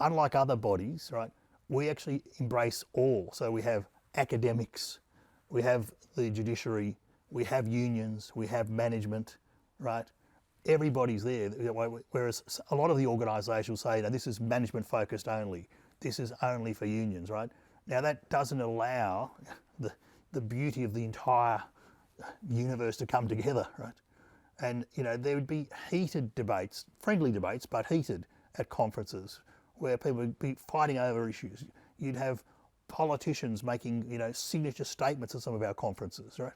unlike other bodies, right, we actually embrace all. So we have academics, we have the judiciary, we have unions, we have management, right? Everybody's there. Whereas a lot of the organisations say, no, this is management focused only. This is only for unions, right? Now that doesn't allow the beauty of the entire universe to come together, right? And there would be heated debates, friendly debates, but heated at conferences where people would be fighting over issues. You'd have politicians making, signature statements at some of our conferences, right?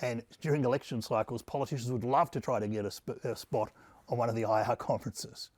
And during election cycles, politicians would love to try to get a spot on one of the IR conferences.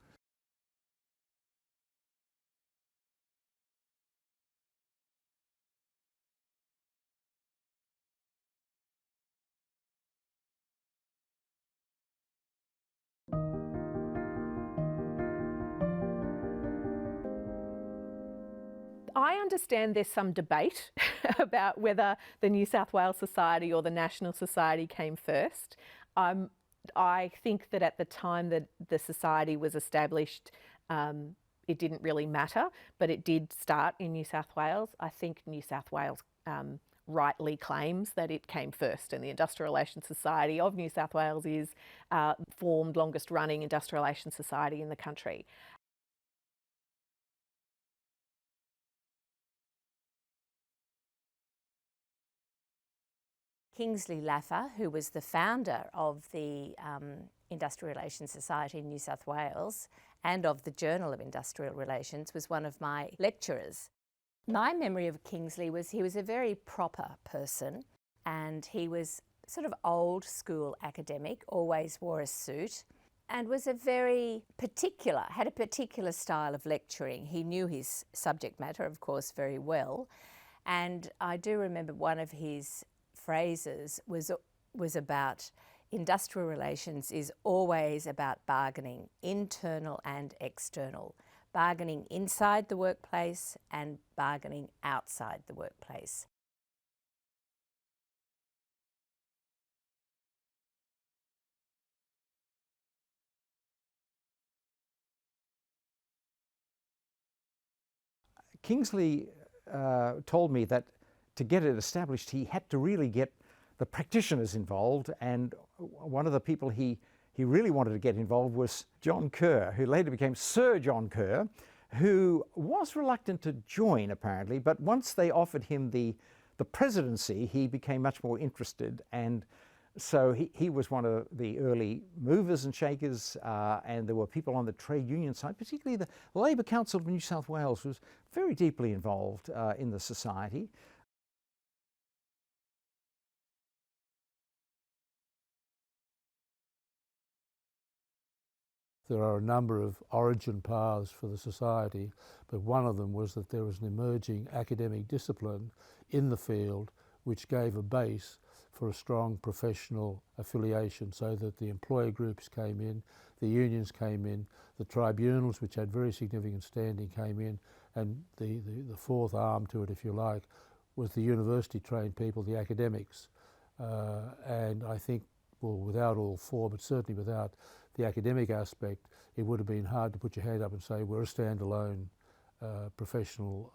I understand there's some debate about whether the New South Wales Society or the National Society came first. I think that at the time that the society was established, it didn't really matter, but it did start in New South Wales. I think New South Wales rightly claims that it came first, and the Industrial Relations Society of New South Wales is formed longest running industrial relations society in the country. Kingsley Laffer, who was the founder of the Industrial Relations Society in New South Wales and of the Journal of Industrial Relations, was one of my lecturers. My memory of Kingsley was he was a very proper person, and he was sort of old school academic, always wore a suit, and was had a particular style of lecturing. He knew his subject matter, of course, very well. And I do remember one of his phrases was about industrial relations is always about bargaining, internal and external, bargaining inside the workplace and bargaining outside the workplace. Kingsley told me that to get it established, he had to really get the practitioners involved, and one of the people he really wanted to get involved was John Kerr, who later became Sir John Kerr, who was reluctant to join apparently, but once they offered him the presidency, he became much more interested, and so he was one of the early movers and shakers, and there were people on the trade union side, particularly the Labour Council of New South Wales was very deeply involved in the society. There are a number of origin paths for the society, but one of them was that there was an emerging academic discipline in the field which gave a base for a strong professional affiliation, so that the employer groups came in, the unions came in, the tribunals, which had very significant standing, came in, and the fourth arm to it, if you like, was the university trained people, the academics. And I think, well, without all four, but certainly without the academic aspect, it would have been hard to put your hand up and say we're a standalone professional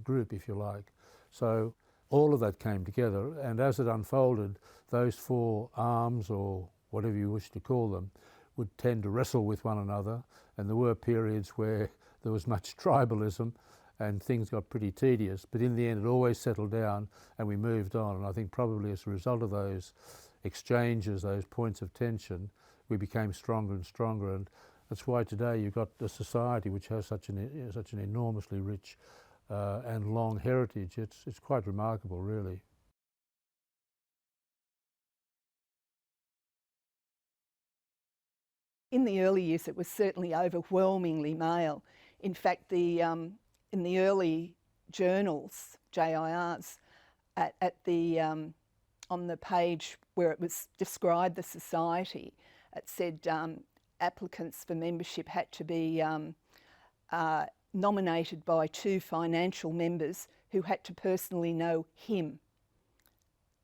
group, if you like. So all of that came together, and as it unfolded, those four arms, or whatever you wish to call them, would tend to wrestle with one another, and there were periods where there was much tribalism and things got pretty tedious, but in the end it always settled down and we moved on. And I think probably as a result of those exchanges, those points of tension, we became stronger and stronger, and that's why today you've got a society which has such an enormously rich and long heritage. It's quite remarkable, really. In the early years, it was certainly overwhelmingly male. In fact, in the early journals, JIRs, on the page where it was described the society, it said applicants for membership had to be nominated by 2 financial members who had to personally know him.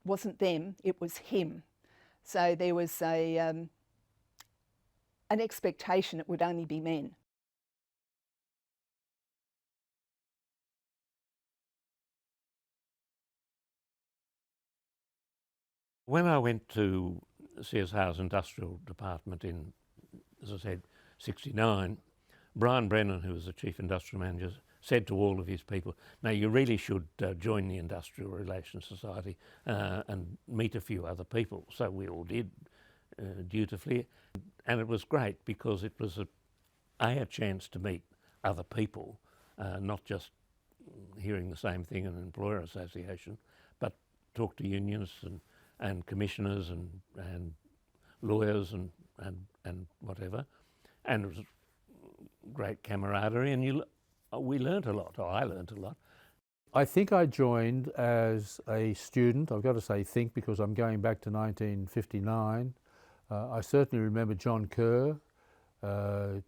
It wasn't them, it was him. So there was an expectation it would only be men. When I went to CSR's industrial department in, as I said, 69, Brian Brennan, who was the chief industrial manager, said to all of his people, "Now you really should join the Industrial Relations Society and meet a few other people." So we all did, dutifully, and it was great because it was a chance to meet other people, not just hearing the same thing in an employer association, but talk to unions and commissioners and lawyers and whatever, and it was great camaraderie, and we learnt a lot. I learnt a lot. I think I joined as a student. I've got to say think because I'm going back to 1959. I certainly remember John Kerr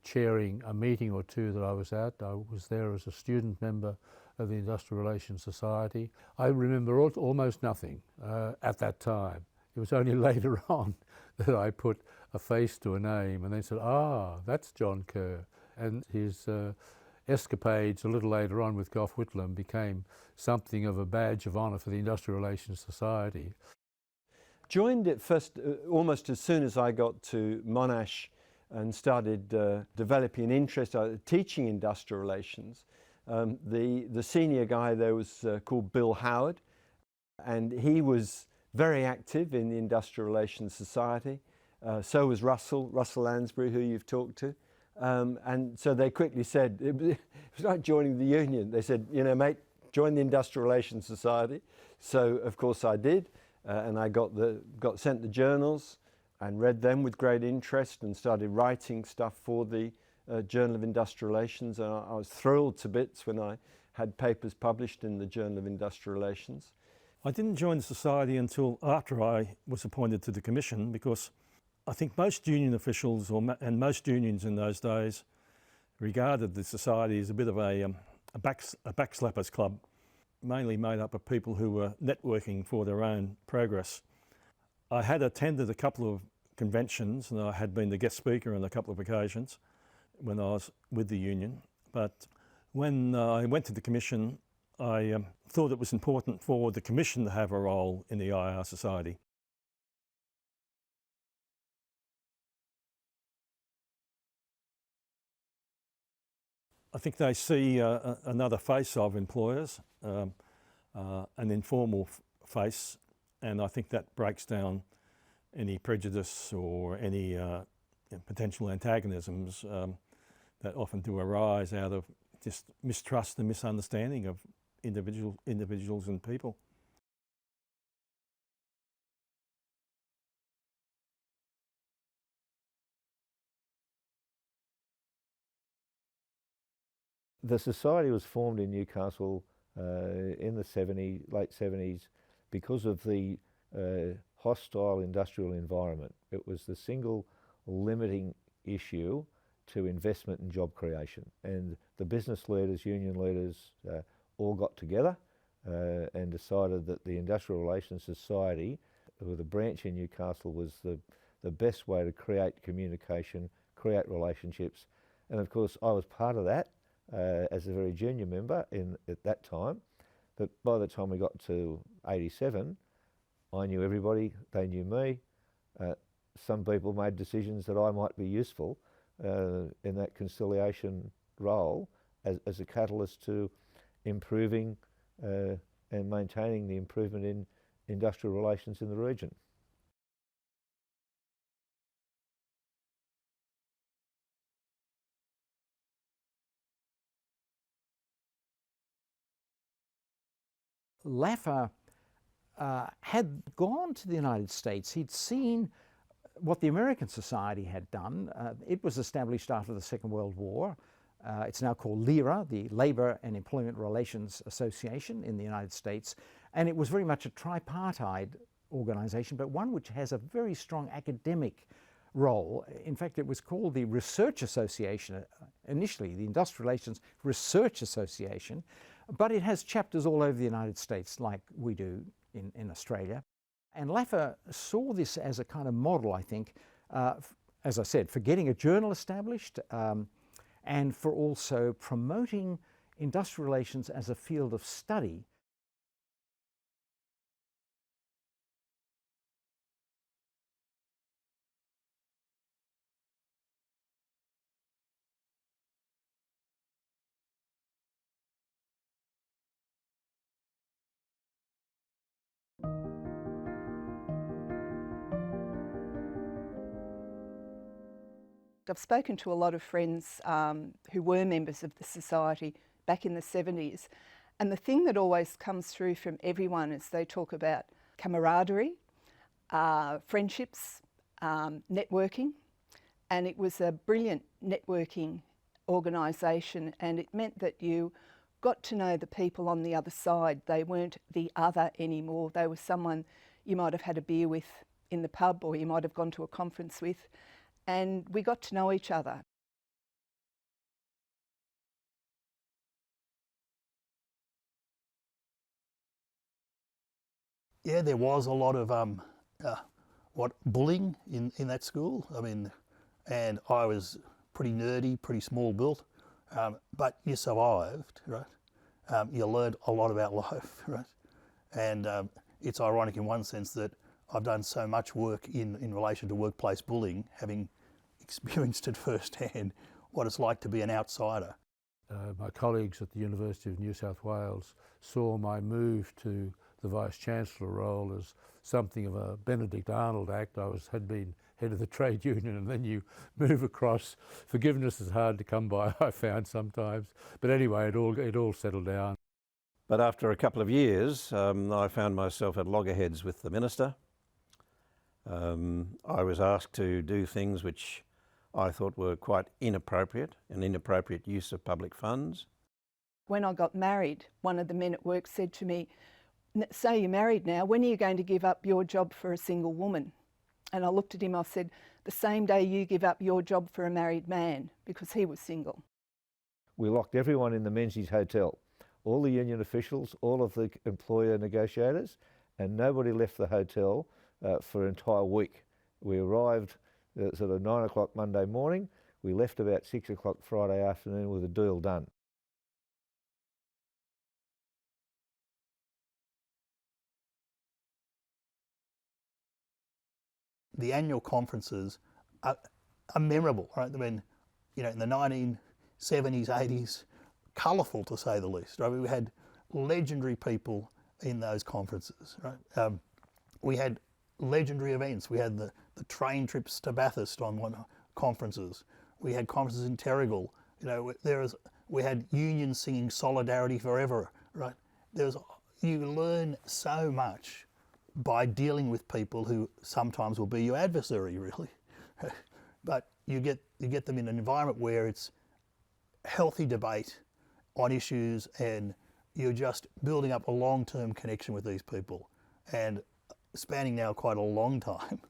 chairing a meeting or two that I was at. I was there as a student member of the Industrial Relations Society. I remember almost nothing at that time. It was only later on that I put a face to a name and they said, "Ah, that's John Kerr." And his escapades a little later on with Gough Whitlam became something of a badge of honour for the Industrial Relations Society. Joined it first almost as soon as I got to Monash and started developing an interest, teaching industrial relations. The senior guy there was called Bill Howard, and he was very active in the Industrial Relations Society. So was Russell Lansbury, who you've talked to. And so they quickly said, it was like joining the union. They said, "You know, mate, join the Industrial Relations Society." So of course I did, and I got sent the journals and read them with great interest and started writing stuff for the Journal of Industrial Relations. And I was thrilled to bits when I had papers published in the Journal of Industrial Relations. I didn't join the society until after I was appointed to the commission, because I think most union officials and most unions in those days regarded the society as a bit of a backslappers club, mainly made up of people who were networking for their own progress. I had attended a couple of conventions and I had been the guest speaker on a couple of occasions when I was with the union, but when I went to the commission, I thought it was important for the commission to have a role in the IR society. I think they see another face of employers, an informal face, and I think that breaks down any prejudice or any potential antagonisms that often do arise out of just mistrust and misunderstanding of individuals and people. The society was formed in Newcastle in the late 70s because of the hostile industrial environment. It was the single limiting issue to investment and job creation. And the business leaders, union leaders, all got together and decided that the Industrial Relations Society, with a branch in Newcastle, was the best way to create communication, create relationships. And of course, I was part of that as a very junior member at that time. But by the time we got to 87, I knew everybody, they knew me. Some people made decisions that I might be useful in that conciliation role as a catalyst to improving and maintaining the improvement in industrial relations in the region. Laffer had gone to the United States. He'd seen what the American Society had done. It was established after the Second World War. It's now called LERA, the Labour and Employment Relations Association in the United States. And it was very much a tripartite organisation, but one which has a very strong academic role. In fact, it was called the Research Association, initially the Industrial Relations Research Association, but it has chapters all over the United States like we do in Australia. And Laffer saw this as a kind of model, I think, as I said, for getting a journal established and for also promoting industrial relations as a field of study I've spoken to a lot of friends who were members of the society back in the 70s, and the thing that always comes through from everyone is they talk about camaraderie, friendships, networking, and it was a brilliant networking organisation, and it meant that you got to know the people on the other side. They weren't the other anymore. They were someone you might have had a beer with in the pub, or you might have gone to a conference with, and we got to know each other. Yeah, there was a lot of bullying in that school. I mean, and I was pretty nerdy, pretty small built, but you survived, right? You learned a lot about life, right? And it's ironic in one sense that I've done so much work in relation to workplace bullying, having experienced it firsthand, what it's like to be an outsider. My colleagues at the University of New South Wales saw my move to the Vice-Chancellor role as something of a Benedict Arnold act. I had been head of the trade union, and then you move across. Forgiveness is hard to come by, I found sometimes. But anyway, it all settled down. But after a couple of years, I found myself at loggerheads with the minister. I was asked to do things which I thought were quite inappropriate, an inappropriate use of public funds. When I got married, one of the men at work said to me, "Say you're married now, when are you going to give up your job for a single woman?" And I looked at him, I said, "The same day you give up your job for a married man," because he was single. We locked everyone in the Menzies Hotel, all the union officials, all of the employer negotiators, and nobody left the hotel for an entire week. We arrived at sort of 9 o'clock Monday morning. We left about 6 o'clock Friday afternoon with a deal done. The annual conferences are memorable, right? I mean, you know, in the 1970s, 80s, colourful to say the least, right? We had legendary people in those conferences, right? We had legendary events. We had the train trips to Bathurst on one conferences. We had conferences in Terrigal. You know, we had unions singing Solidarity Forever, right? You learn so much by dealing with people who sometimes will be your adversary, really. But you get them in an environment where it's healthy debate on issues, and you're just building up a long-term connection with these people. And spanning now quite a long time,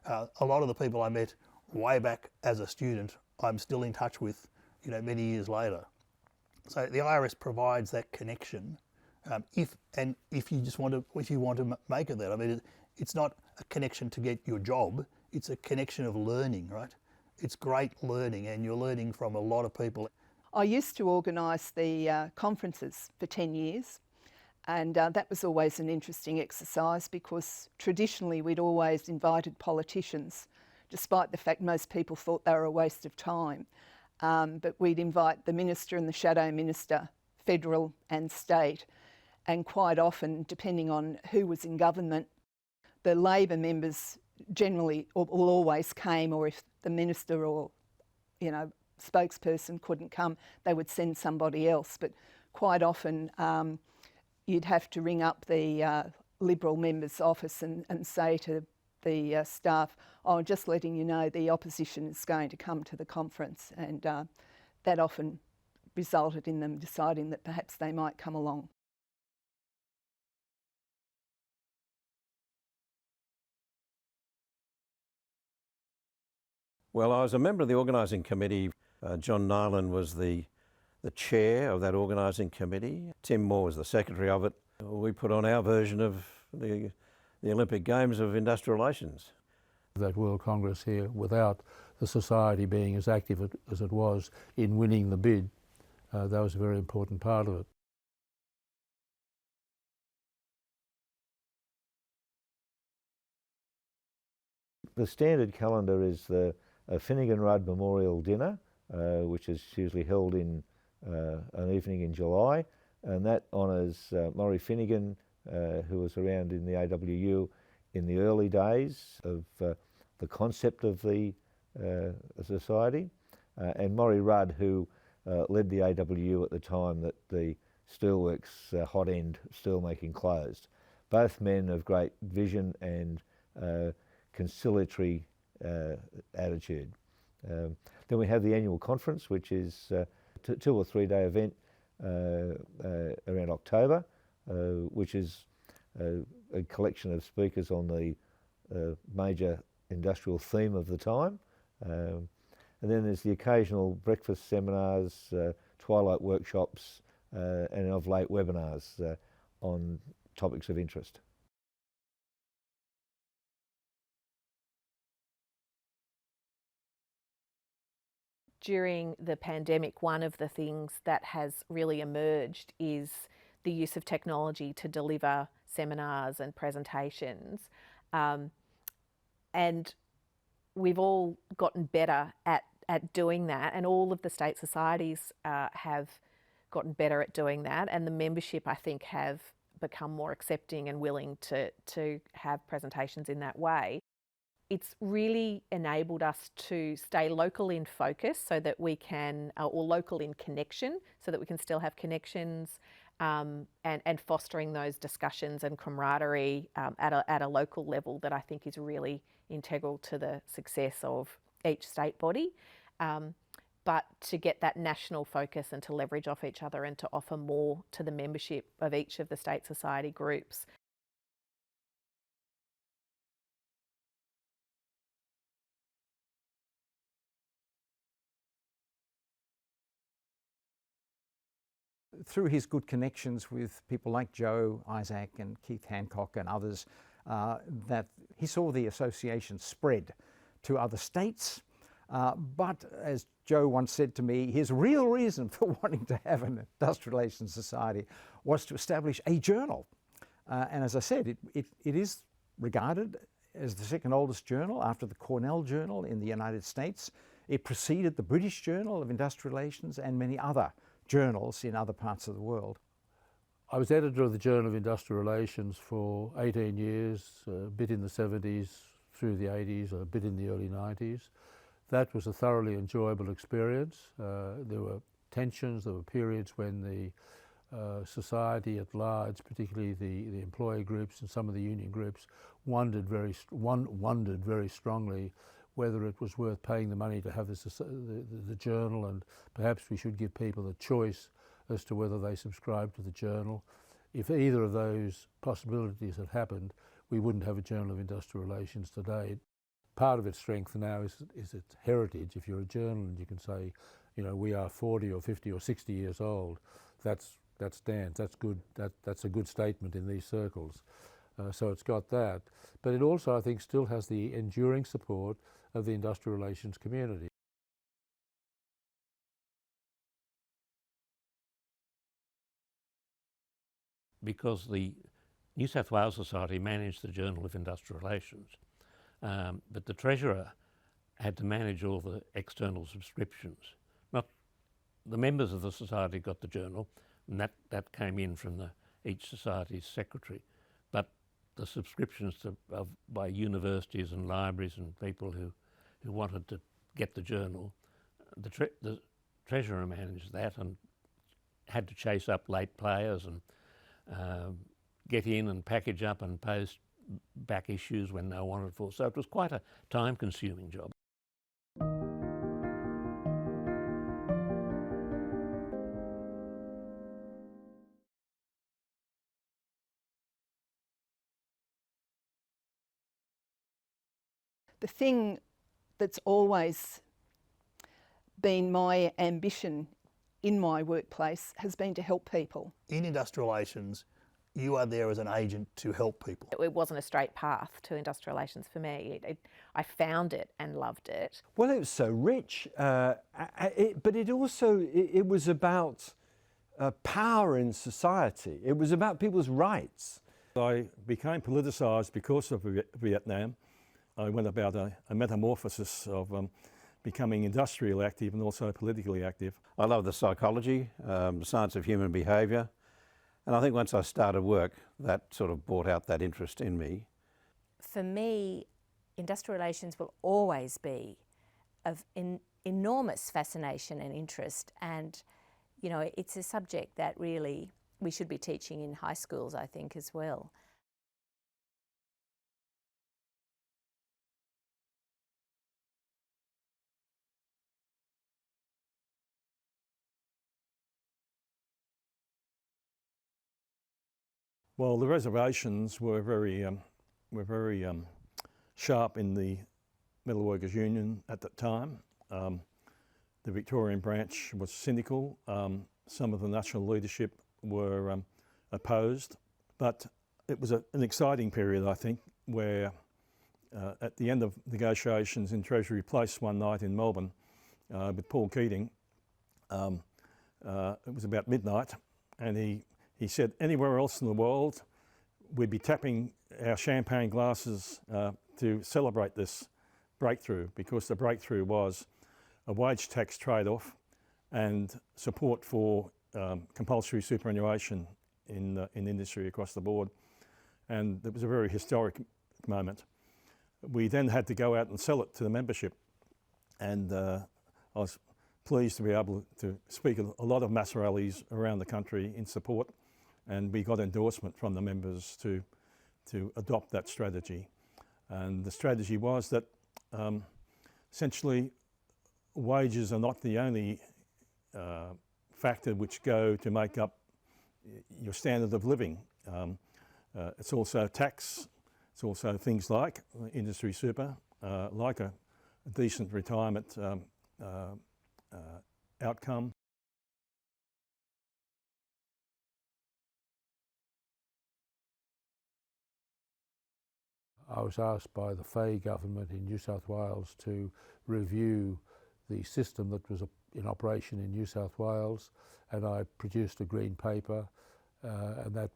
a lot of the people I met way back as a student, I'm still in touch with, you know, many years later. So the IRS provides that connection. If you want to make it that, I mean, it's not a connection to get your job, it's a connection of learning, right? It's great learning, and you're learning from a lot of people. I used to organise the conferences for 10 years, and that was always an interesting exercise because traditionally we'd always invited politicians, despite the fact most people thought they were a waste of time. But we'd invite the minister and the shadow minister, federal and state, and quite often, depending on who was in government, the Labor members generally or always came, or if the minister or, you know, spokesperson couldn't come, they would send somebody else. But quite often you'd have to ring up the Liberal member's office and say to the staff, "Oh, just letting you know the opposition is going to come to the conference," and that often resulted in them deciding that perhaps they might come along. Well, I was a member of the organising committee. John Niland was the chair of that organising committee. Tim Moore was the secretary of it. We put on our version of the Olympic Games of Industrial Relations. That World Congress here, without the society being as active as it was in winning the bid, that was a very important part of it. The standard calendar is the Finnegan Rudd Memorial Dinner, which is usually held in an evening in July, and that honours Maury Finnegan, who was around in the AWU in the early days of the concept of the society, and Maury Rudd, who led the AWU at the time that the steelworks hot end steelmaking closed. Both men of great vision and conciliatory attitude. Then we have the annual conference, which is a 2 or 3 day event around October, which is a collection of speakers on the major industrial theme of the time. And then there's the occasional breakfast seminars, twilight workshops, and of late webinars on topics of interest. During the pandemic, one of the things that has really emerged is the use of technology to deliver seminars and presentations. And we've all gotten better at doing that, and all of the state societies have gotten better at doing that, and the membership, I think, have become more accepting and willing to have presentations in that way. It's really enabled us to stay local in focus so that we can, or local in connection, so that we can still have connections, and fostering those discussions and camaraderie at a local level that I think is really integral to the success of each state body. But to get that national focus and to leverage off each other and to offer more to the membership of each of the state society groups. Through his good connections with people like Joe Isaac and Keith Hancock and others, that he saw the association spread to other states. But as Joe once said to me, his real reason for wanting to have an industrial relations society was to establish a journal. And as I said, it is regarded as the second oldest journal after the Cornell Journal in the United States. It preceded the British Journal of Industrial Relations and many other journals in other parts of the world. I was editor of the Journal of Industrial Relations for 18 years, a bit in the 70s, through the 80s, a bit in the early 90s. That was a thoroughly enjoyable experience. There were tensions, there were periods when the society at large, particularly the employee groups and some of the union groups, wondered very strongly whether it was worth paying the money to have the journal, and perhaps we should give people a choice as to whether they subscribe to the journal. If either of those possibilities had happened, we wouldn't have a Journal of Industrial Relations today. Part of its strength now is its heritage. If you're a journal and you can say, you know, we are 40 or 50 or 60 years old, that's dance, that's good, that's a good statement in these circles. So it's got that. But it also, I think, still has the enduring support of the industrial relations community. Because the New South Wales Society managed the Journal of Industrial Relations, but the Treasurer had to manage all the external subscriptions. Not the members of the Society got the journal, and that came in from each Society's secretary, but the subscriptions by universities and libraries and people who wanted to get the journal, the Treasurer managed that and had to chase up late players and get in and package up and post back issues when they wanted for. So it was quite a time-consuming job. The thing that's always been my ambition in my workplace has been to help people. In industrial relations, you are there as an agent to help people. It wasn't a straight path to industrial relations for me. I found it and loved it. Well, it was so rich, but it also, it was about power in society. It was about people's rights. I became politicised because of Vietnam. I went about a metamorphosis of becoming industrially active and also politically active. I love the psychology, the science of human behaviour, and I think once I started work, that sort of brought out that interest in me. For me, industrial relations will always be of enormous fascination and interest, and you know, it's a subject that really we should be teaching in high schools, I think, as well. Well, the reservations were very sharp in the Metal Workers Union at that time. The Victorian branch was cynical. Some of the national leadership were opposed, but it was an exciting period, I think, where at the end of negotiations in Treasury Place one night in Melbourne with Paul Keating, it was about midnight, and he said anywhere else in the world we'd be tapping our champagne glasses to celebrate this breakthrough, because the breakthrough was a wage tax trade-off and support for compulsory superannuation in industry across the board. And it was a very historic moment. We then had to go out and sell it to the membership, and I was pleased to be able to speak at a lot of mass rallies around the country in support, and we got endorsement from the members to adopt that strategy. And the strategy was that essentially wages are not the only factor which go to make up your standard of living. It's also tax, it's also things like industry super, like a decent retirement outcome. I was asked by the Fay government in New South Wales to review the system that was in operation in New South Wales, and I produced a green paper, and that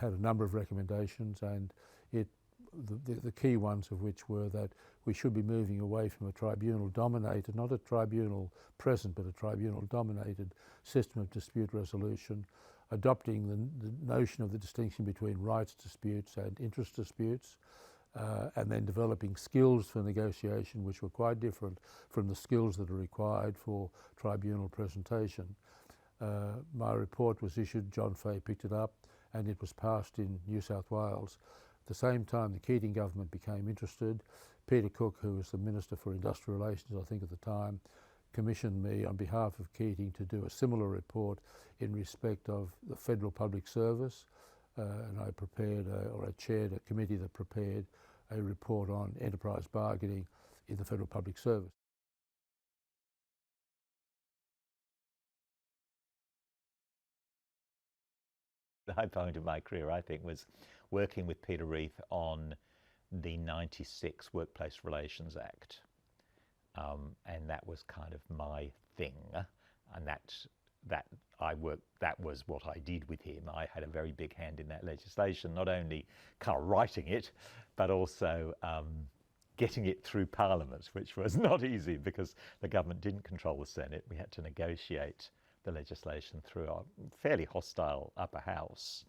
had a number of recommendations, and the key ones of which were that we should be moving away from a tribunal-dominated, not a tribunal present, but a tribunal-dominated system of dispute resolution, adopting the notion of the distinction between rights disputes and interest disputes, and then developing skills for negotiation which were quite different from the skills that are required for tribunal presentation. My report was issued, John Fay picked it up, and it was passed in New South Wales. At the same time, the Keating government became interested. Peter Cook, who was the Minister for Industrial Relations, I think at the time, commissioned me on behalf of Keating to do a similar report in respect of the Federal Public Service, and I prepared, or I chaired a committee that prepared a report on enterprise bargaining in the Federal Public Service. The high point of my career, I think, was working with Peter Reith on the '96 Workplace Relations Act, and that was kind of my thing, and that was what I did with him. I had a very big hand in that legislation, not only kind of writing it, but also getting it through Parliament, which was not easy because the government didn't control the Senate. We had to negotiate the legislation through a fairly hostile upper house,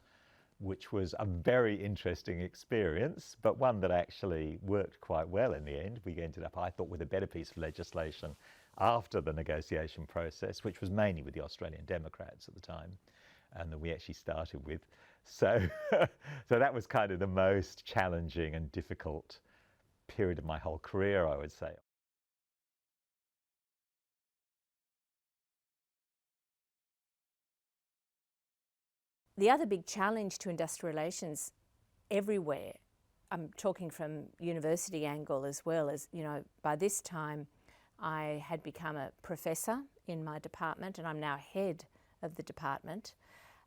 which was a very interesting experience, but one that actually worked quite well in the end. We ended up, I thought, with a better piece of legislation after the negotiation process, which was mainly with the Australian Democrats at the time, and that we actually started with. So, so that was kind of the most challenging and difficult period of my whole career, I would say. The other big challenge to industrial relations everywhere, I'm talking from university angle as well, as you know, by this time I had become a professor in my department, and I'm now head of the department.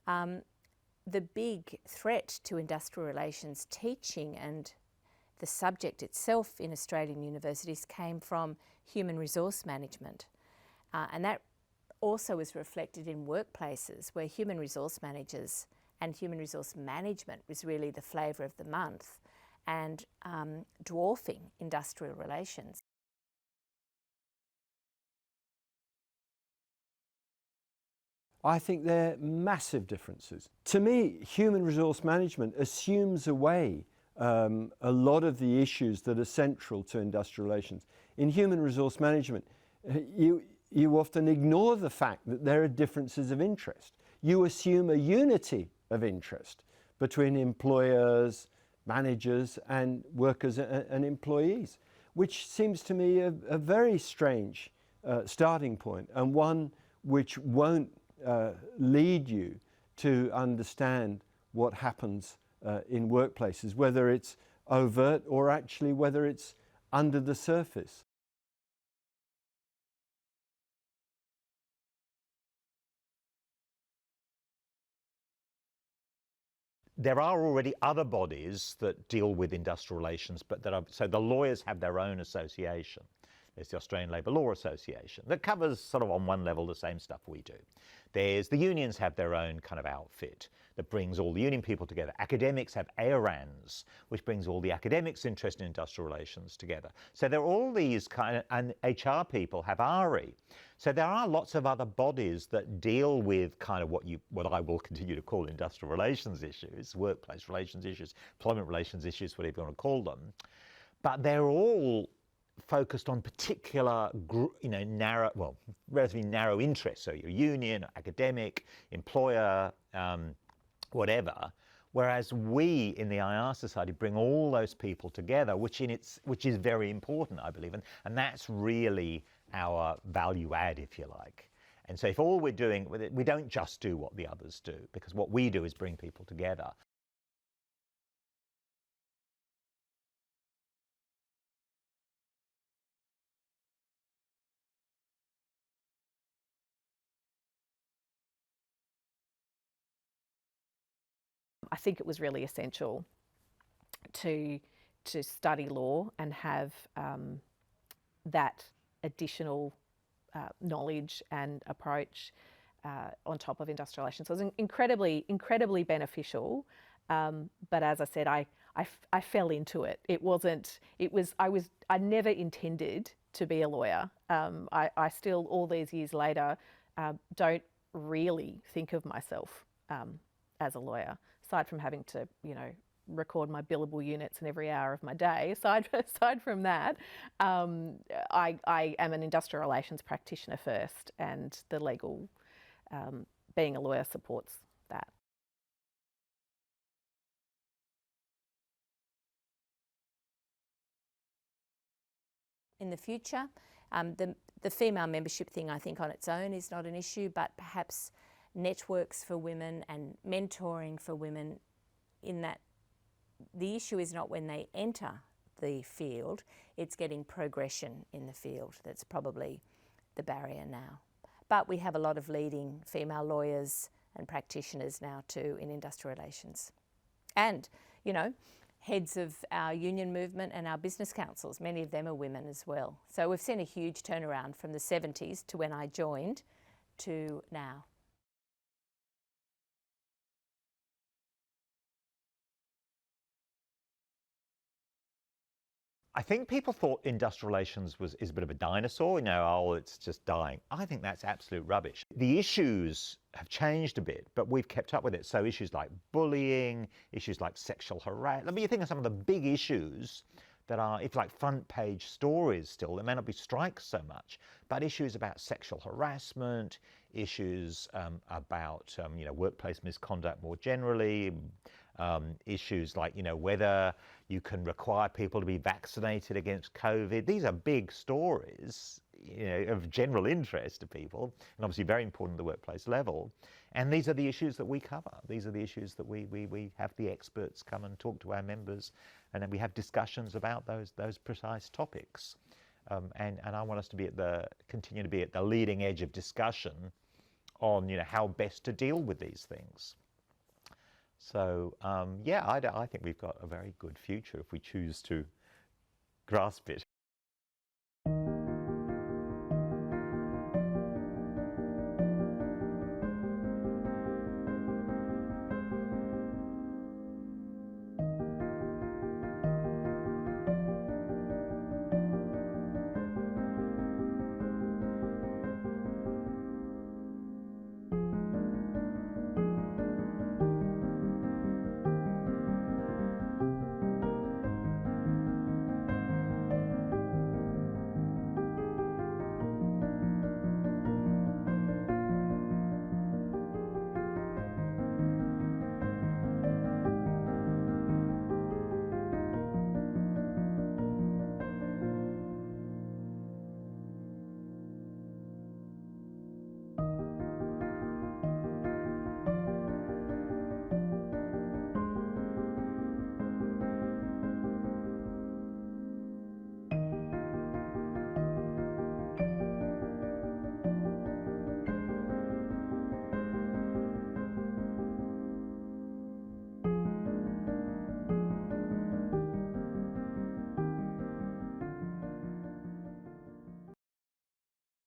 The big threat to industrial relations teaching and the subject itself in Australian universities came from human resource management, and that also was reflected in workplaces where human resource managers and human resource management was really the flavour of the month, and dwarfing industrial relations. I think they're massive differences. To me, human resource management assumes away a lot of the issues that are central to industrial relations. In human resource management, you often ignore the fact that there are differences of interest. You assume a unity of interest between employers, managers, and workers and employees, which seems to me a very strange starting point, and one which won't lead you to understand what happens in workplaces, whether it's overt or actually whether it's under the surface. There are already other bodies that deal with industrial relations, but so the lawyers have their own association. There's the Australian Labour Law Association that covers sort of on one level the same stuff we do. There's the unions have their own kind of outfit that brings all the union people together. Academics have IRSNSW, which brings all the academics interested in industrial relations together. So there are all these kind of, and HR people have RE. So there are lots of other bodies that deal with kind of what I will continue to call industrial relations issues, workplace relations issues, employment relations issues, whatever you want to call them. But they're all focused on particular, relatively narrow interests. So your union, academic, employer, whatever. Whereas we in the IR Society bring all those people together, which is very important, I believe, and that's really our value add, if you like. And so if all we're doing, we don't just do what the others do, because what we do is bring people together. I think it was really essential to study law and have that additional knowledge and approach on top of industrial relations. So it was incredibly beneficial. But as I said, I fell into it. I never intended to be a lawyer. I still, all these years later, don't really think of myself as a lawyer, aside from having to, record my billable units in every hour of my day. Aside from that, I am an industrial relations practitioner first, and the legal, being a lawyer supports that. In the future, the female membership thing, I think on its own is not an issue, but perhaps networks for women and mentoring for women, in that the issue is not when they enter the field, it's getting progression in the field that's probably the barrier now. But we have a lot of leading female lawyers and practitioners now too in industrial relations. And, heads of our union movement and our business councils, many of them are women as well. So we've seen a huge turnaround from the 70s to when I joined to now. I think people thought industrial relations is a bit of a dinosaur, it's just dying. I think that's absolute rubbish. The issues have changed a bit, but we've kept up with it. So issues like bullying, issues like sexual harassment. You think of some of the big issues that are, if like front page stories still, there may not be strikes so much, but issues about sexual harassment, issues about workplace misconduct more generally, issues like whether you can require people to be vaccinated against COVID. These are big stories of general interest to people, and obviously very important at the workplace level. And these are the issues that we cover. These are the issues that we have the experts come and talk to our members, and then we have discussions about those precise topics. And I want us to continue to be at the leading edge of discussion on how best to deal with these things. So I think we've got a very good future if we choose to grasp it.